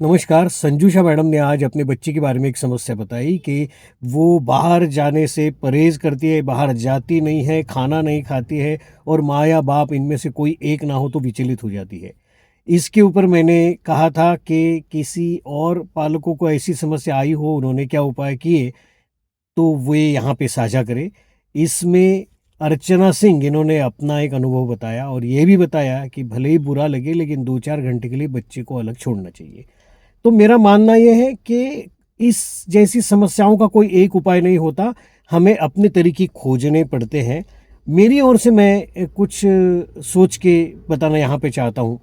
नमस्कार। संजूशा मैडम ने आज अपने बच्चे के बारे में एक समस्या बताई कि वो बाहर जाने से परहेज़ करती है, बाहर जाती नहीं है, खाना नहीं खाती है और माँ या बाप इनमें से कोई एक ना हो तो विचलित हो जाती है। इसके ऊपर मैंने कहा था कि किसी और पालकों को ऐसी समस्या आई हो, उन्होंने क्या उपाय किए, तो वे यहाँ पे साझा करें। इसमें अर्चना सिंह इन्होंने अपना एक अनुभव बताया और ये भी बताया कि भले ही बुरा लगे लेकिन 2-4 घंटे के लिए बच्चे को अलग छोड़ना चाहिए। तो मेरा मानना ये है कि इस जैसी समस्याओं का कोई एक उपाय नहीं होता, हमें अपने तरीके खोजने पड़ते हैं। मेरी ओर से मैं कुछ सोच के बताना यहाँ पे चाहता हूँ।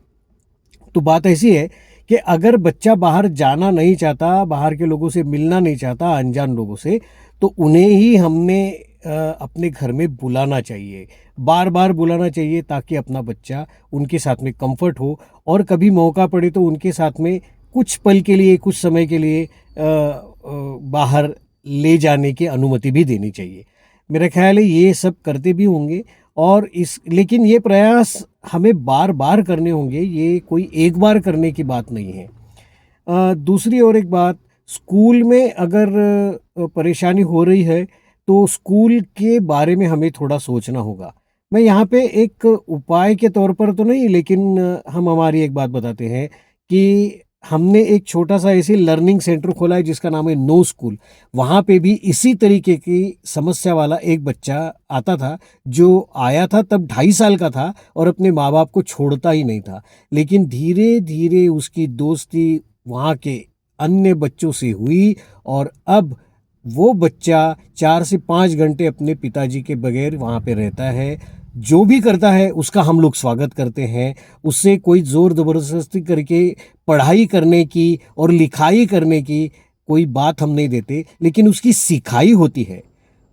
तो बात ऐसी है कि अगर बच्चा बाहर जाना नहीं चाहता, बाहर के लोगों से मिलना नहीं चाहता, अनजान लोगों से, तो उन्हें ही हमने अपने घर में बुलाना चाहिए। बार-बार बुलाना चाहिए ताकि अपना बच्चा उनके साथ में कम्फ़र्ट हो और कभी मौका पड़े तो उनके साथ में कुछ पल के लिए, कुछ समय के लिए बाहर ले जाने की अनुमति भी देनी चाहिए। मेरा ख़्याल है ये सब करते भी होंगे और इस लेकिन ये प्रयास हमें बार-बार करने होंगे, ये कोई एक बार करने की बात नहीं है। दूसरी और एक बात, स्कूल में अगर परेशानी हो रही है, तो स्कूल के बारे में हमें थोड़ा सोचना होगा। मैं यहाँ पे एक उपाय के तौर पर तो नहीं, लेकिन हम हमारी एक बात बताते हैं कि हमने एक छोटा-सा ऐसे लर्निंग सेंटर खोला है जिसका नाम है नो स्कूल। वहाँ पे भी इसी तरीके की समस्या वाला एक बच्चा आता था, जो आया था तब 2.5 साल का था और अपने माँ-बाप को छोड़ता ही नहीं था। लेकिन धीरे-धीरे उसकी दोस्ती वहाँ के अन्य बच्चों से हुई और अब वो बच्चा 4 से 5 घंटे अपने पिताजी के बगैर वहाँ पे रहता है। जो भी करता है उसका हम लोग स्वागत करते हैं। उससे कोई ज़ोर ज़बरदस्ती करके पढ़ाई करने की और लिखाई करने की कोई बात हम नहीं देते, लेकिन उसकी सिखाई होती है।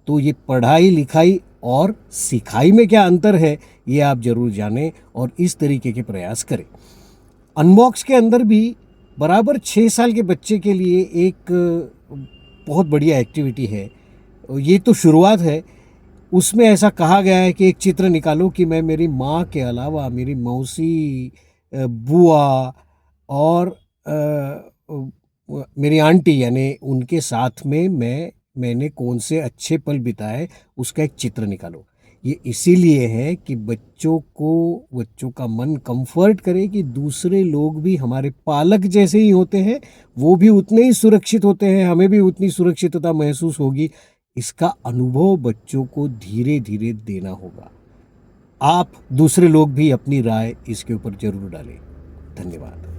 तो ये पढ़ाई, लिखाई और सिखाई में क्या अंतर है, ये आप ज़रूर जानें और इस तरीके के प्रयास करें। अनबॉक्स के अंदर भी बराबर 6 साल के बच्चे के लिए एक बहुत बढ़िया एक्टिविटी है। ये तो शुरुआत है। उसमें ऐसा कहा गया है कि एक चित्र निकालो कि मैं मेरी माँ के अलावा मेरी मौसी, बुआ और मेरी आंटी यानी उनके साथ में मैंने कौन से अच्छे पल बिताए, उसका एक चित्र निकालो। ये इसीलिए है कि बच्चों का मन कंफर्ट करे कि दूसरे लोग भी हमारे पालक जैसे ही होते हैं, वो भी उतने ही सुरक्षित होते हैं, हमें भी उतनी सुरक्षितता महसूस होगी। इसका अनुभव बच्चों को धीरे-धीरे देना होगा। आप दूसरे लोग भी अपनी राय इसके ऊपर ज़रूर डालें। धन्यवाद।